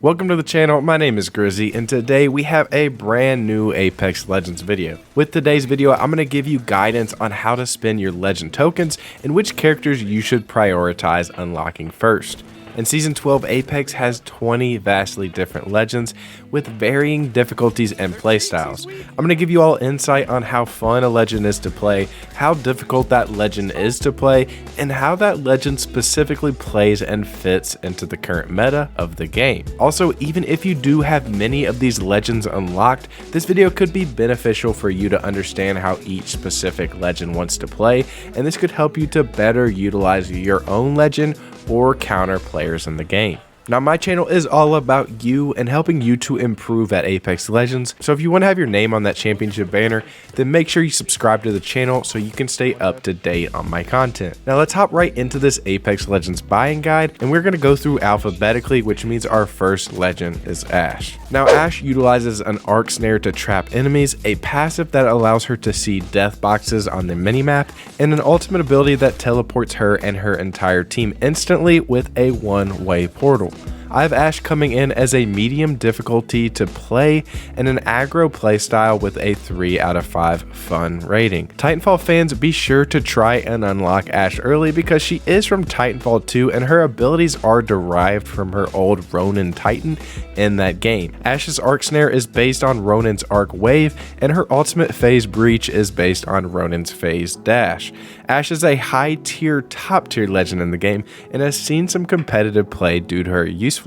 Welcome to the channel, my name is Grizzy, and today we have a brand new Apex Legends video. With today's video, I'm going to give you guidance on how to spend your legend tokens and which characters you should prioritize unlocking first. In Season 12, Apex has 20 vastly different legends with varying difficulties and playstyles. I'm going to give you all insight on how fun a legend is to play, how difficult that legend is to play, and how that legend specifically plays and fits into the current meta of the game. Also, even if you do have many of these legends unlocked, this video could be beneficial for you to understand how each specific legend wants to play, and this could help you to better utilize your own legend or counter players in the game. Now, my channel is all about you and helping you to improve at Apex Legends, so if you want to have your name on that championship banner, then make sure you subscribe to the channel so you can stay up to date on my content. Now let's hop right into this Apex Legends buying guide, and we're going to go through alphabetically, which means our first legend is Ashe. Now Ashe utilizes an arc snare to trap enemies, a passive that allows her to see death boxes on the minimap, and an ultimate ability that teleports her and her entire team instantly with a one-way portal. I have Ashe coming in as a medium difficulty to play and an aggro playstyle with a 3 out of 5 fun rating. Titanfall fans, be sure to try and unlock Ashe early because she is from Titanfall 2 and her abilities are derived from her old Ronin Titan in that game. Ashe's arc snare is based on Ronin's arc wave and her ultimate phase breach is based on Ronin's phase dash. Ashe is a high tier, top tier legend in the game and has seen some competitive play due to her usefulness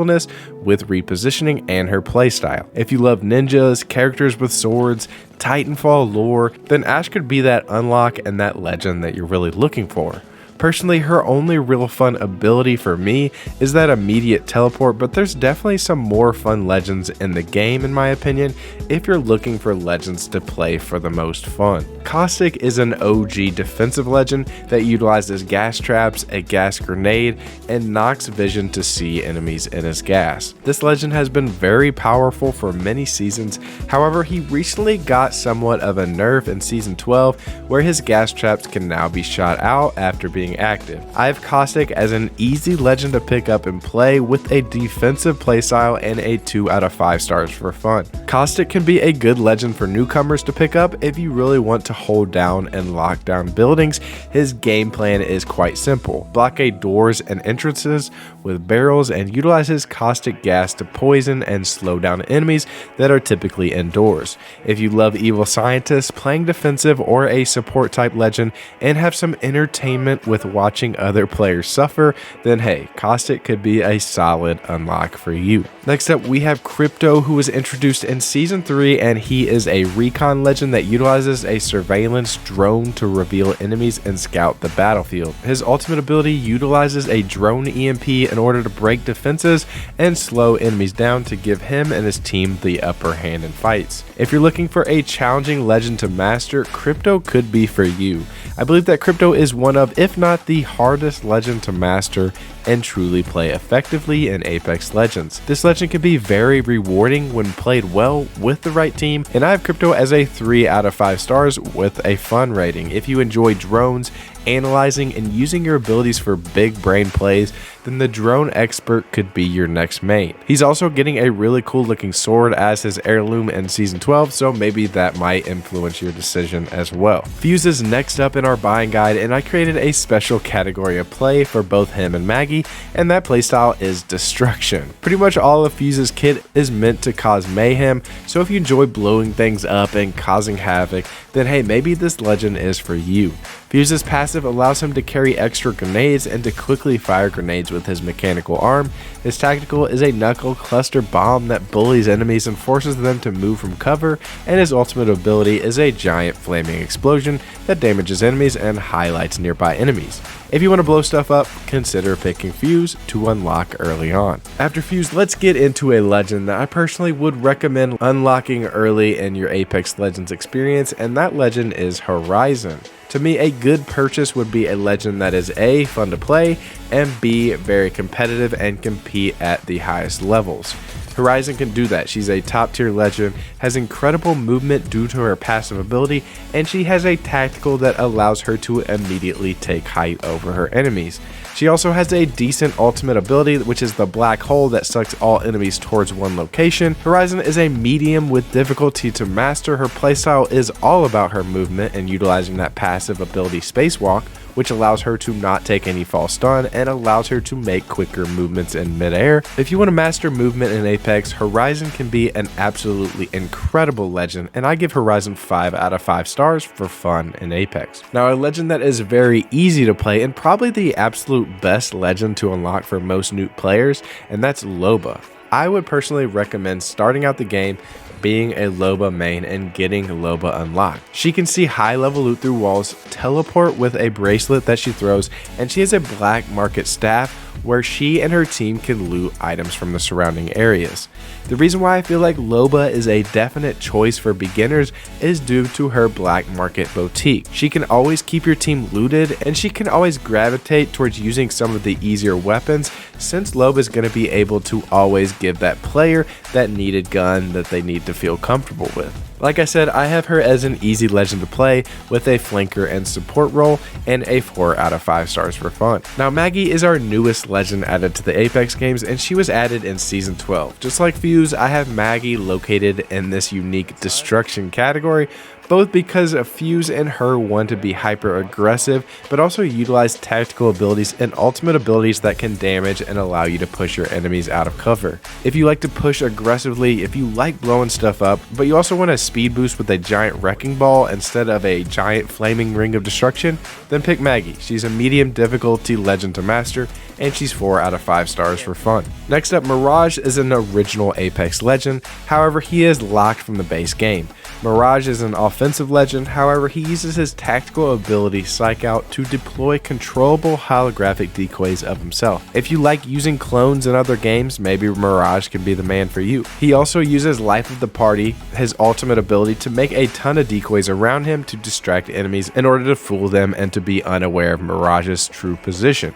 with repositioning and her playstyle. If you love ninjas, characters with swords, Titanfall lore, then Ashe could be that unlock and that legend that you're really looking for. Personally, her only real fun ability for me is that immediate teleport, but there's definitely some more fun legends in the game in my opinion if you're looking for legends to play for the most fun. Caustic is an OG defensive legend that utilizes gas traps, a gas grenade, and knocks vision to see enemies in his gas. This legend has been very powerful for many seasons, however he recently got somewhat of a nerf in Season 12 where his gas traps can now be shot out after being active. I have Caustic as an easy legend to pick up and play with a defensive playstyle and a 2 out of 5 stars for fun. Caustic can be a good legend for newcomers to pick up if you really want to hold down and lock down buildings. His game plan is quite simple. Blockade doors and entrances with barrels and utilize his caustic gas to poison and slow down enemies that are typically indoors. If you love evil scientists, playing defensive or a support type legend and have some entertainment with watching other players suffer, then hey, Caustic could be a solid unlock for you. Next up, we have Crypto, who was introduced in Season 3, and he is a recon legend that utilizes a surveillance drone to reveal enemies and scout the battlefield. His ultimate ability utilizes a drone EMP in order to break defenses and slow enemies down to give him and his team the upper hand in fights. If you're looking for a challenging legend to master, Crypto could be for you. I believe that Crypto is one of, if not the hardest legend to master and truly play effectively in Apex Legends. This legend can be very rewarding when played well with the right team, and I have Crypto as a 3 out of 5 stars with a fun rating. If you enjoy drones, analyzing, and using your abilities for big brain plays, then the drone expert could be your next main. He's also getting a really cool looking sword as his heirloom in Season 12, so maybe that might influence your decision as well. Fuse is next up in our buying guide, and I created a special category of play for both him and Maggie, and that playstyle is Destruction. Pretty much all of Fuse's kit is meant to cause mayhem, so if you enjoy blowing things up and causing havoc, then hey, maybe this legend is for you. Fuse's passive allows him to carry extra grenades and to quickly fire grenades with his mechanical arm. His tactical is a knuckle cluster bomb that bullies enemies and forces them to move from cover, and his ultimate ability is a giant flaming explosion that damages enemies and highlights nearby enemies. If you want to blow stuff up, consider picking Fuse to unlock early on. After Fuse, let's get into a legend that I personally would recommend unlocking early in your Apex Legends experience, and that legend is Horizon. To me, a good purchase would be a legend that is A, fun to play, and B, very competitive and compete at the highest levels. Horizon can do that. She's a top tier legend, has incredible movement due to her passive ability, and she has a tactical that allows her to immediately take height over her enemies. She also has a decent ultimate ability, which is the black hole that sucks all enemies towards one location. Horizon is a medium with difficulty to master. Her playstyle is all about her movement and utilizing that passive ability Spacewalk, which allows her to not take any fall stun and allows her to make quicker movements in midair. If you want to master movement in Apex, Horizon can be an absolutely incredible legend, and I give Horizon 5 out of 5 stars for fun in Apex. Now, a legend that is very easy to play and probably the absolute best legend to unlock for most new players, and that's Loba. I would personally recommend starting out the game being a Loba main and getting Loba unlocked. She can see high level loot through walls, teleport with a bracelet that she throws, and she has a black market staff where she and her team can loot items from the surrounding areas. The reason why I feel like Loba is a definite choice for beginners is due to her black market boutique. She can always keep your team looted, and she can always gravitate towards using some of the easier weapons, since Loba is going to be able to always give that player that needed gun that they need to feel comfortable with. Like I said, I have her as an easy legend to play with a flanker and support role and a 4 out of 5 stars for fun. Now, Maggie is our newest legend added to the Apex games, and she was added in Season 12. Just like Fuse, I have Maggie located in this unique destruction category, both because Fuse and her want to be hyper aggressive, but also utilize tactical abilities and ultimate abilities that can damage and allow you to push your enemies out of cover. If you like to push aggressively, if you like blowing stuff up, but you also want a speed boost with a giant wrecking ball instead of a giant flaming ring of destruction, then pick Maggie. She's a medium difficulty legend to master, and she's 4 out of 5 stars for fun. Next up, Mirage is an original Apex legend, however he is locked from the base game. Mirage is an offensive legend, however he uses his tactical ability Psych Out to deploy controllable holographic decoys of himself. If you like using clones in other games, maybe Mirage can be the man for you. He also uses Life of the Party, his ultimate ability, to make a ton of decoys around him to distract enemies in order to fool them and to be unaware of Mirage's true position.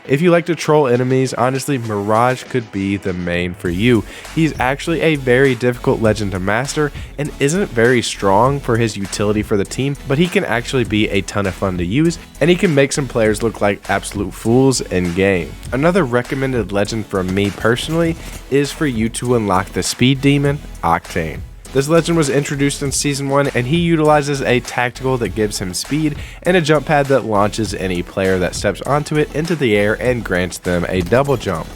If you like to troll enemies, honestly, Mirage could be the main for you. He's actually a very difficult legend to master and isn't very strong for his utility for the team, but he can actually be a ton of fun to use, and he can make some players look like absolute fools in game. Another recommended legend from me personally is for you to unlock the speed demon, Octane. This legend was introduced in Season 1, and he utilizes a tactical that gives him speed and a jump pad that launches any player that steps onto it into the air and grants them a double jump.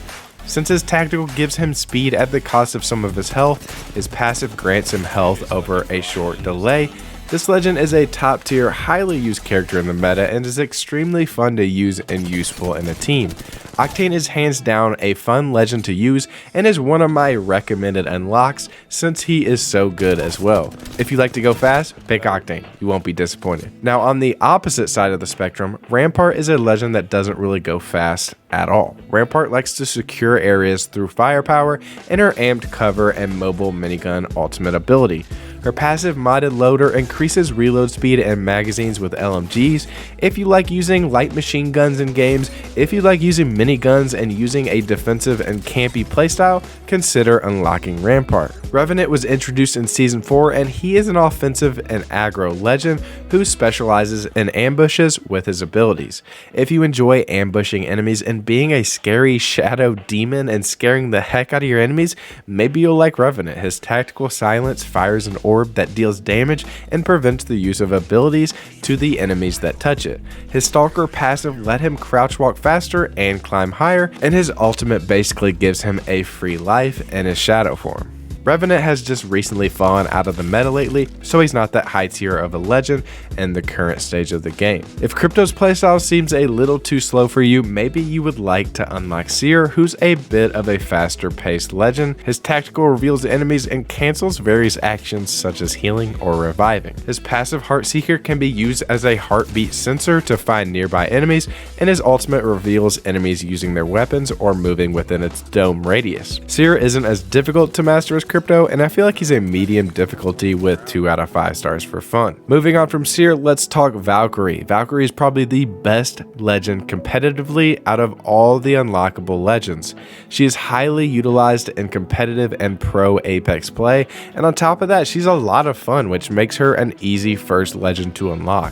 Since his tactical gives him speed at the cost of some of his health, his passive grants him health over a short delay. This legend is a top tier, highly used character in the meta and is extremely fun to use and useful in a team. Octane is hands down a fun legend to use and is one of my recommended unlocks since he is so good as well. If you like to go fast, pick Octane, you won't be disappointed. Now on the opposite side of the spectrum, Rampart is a legend that doesn't really go fast at all. Rampart likes to secure areas through firepower and her amped cover and mobile minigun ultimate ability. Her passive modded loader increases reload speed and magazines with LMGs. If you like using light machine guns in games, if you like using miniguns and using a defensive and campy playstyle, consider unlocking Rampart. Revenant was introduced in Season 4, and he is an offensive and aggro legend who specializes in ambushes with his abilities. If you enjoy ambushing enemies and being a scary shadow demon and scaring the heck out of your enemies, maybe you'll like Revenant. His tactical silence fires an orb that deals damage and prevents the use of abilities to the enemies that touch it. His Stalker passive let him crouch walk faster and climb higher, and his ultimate basically gives him a free life in his shadow form. Revenant has just recently fallen out of the meta lately, so he's not that high tier of a legend in the current stage of the game. If Crypto's playstyle seems a little too slow for you, maybe you would like to unlock Seer, who's a bit of a faster paced legend. His tactical reveals enemies and cancels various actions such as healing or reviving. His passive Heartseeker can be used as a heartbeat sensor to find nearby enemies, and his ultimate reveals enemies using their weapons or moving within its dome radius. Seer isn't as difficult to master as Crypto, and I feel like he's a medium difficulty with 2 out of 5 stars for fun. Moving on from Seer, let's talk Valkyrie. Valkyrie is probably the best legend competitively out of all the unlockable legends. She is highly utilized in competitive and pro Apex play, and on top of that, she's a lot of fun, which makes her an easy first legend to unlock.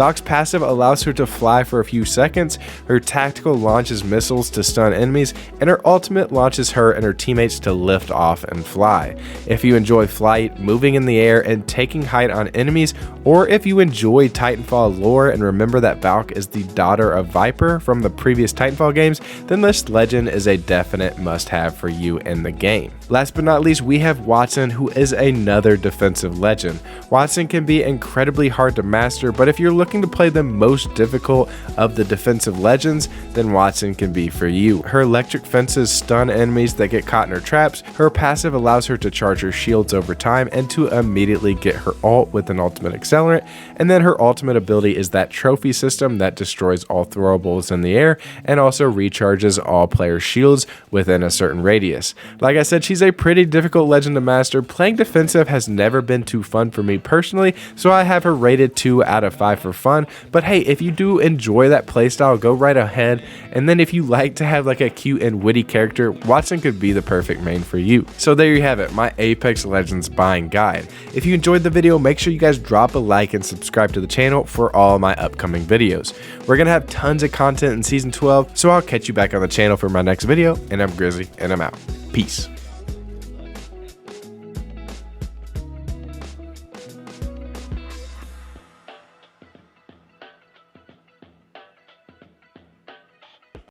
Valk's passive allows her to fly for a few seconds, her tactical launches missiles to stun enemies, and her ultimate launches her and her teammates to lift off and fly. If you enjoy flight, moving in the air, and taking height on enemies, or if you enjoy Titanfall lore and remember that Valk is the daughter of Viper from the previous Titanfall games, then this legend is a definite must-have for you in the game. Last but not least, we have Wattson, who is another defensive legend. Wattson can be incredibly hard to master, but if you're looking to play the most difficult of the defensive legends, then Wattson can be for you. Her electric fences stun enemies that get caught in her traps, her passive allows her to charge her shields over time and to immediately get her ult with an ultimate accelerant, and then her ultimate ability is that trophy system that destroys all throwables in the air and also recharges all player shields within a certain radius. Like I said, she's a pretty difficult legend to master. Playing defensive has never been too fun for me personally, so I have her rated 2 out of 5 for fun. But hey, if you do enjoy that playstyle, go right ahead. And then if you like to have like a cute and witty character, Wattson could be the perfect main for you. So there you have it, my Apex Legends buying guide. If you enjoyed the video, make sure you guys drop a like and subscribe to the channel for all my upcoming videos. We're gonna have tons of content in season 12, so I'll catch you back on the channel for my next video. And I'm Grizzy, and I'm out. Peace.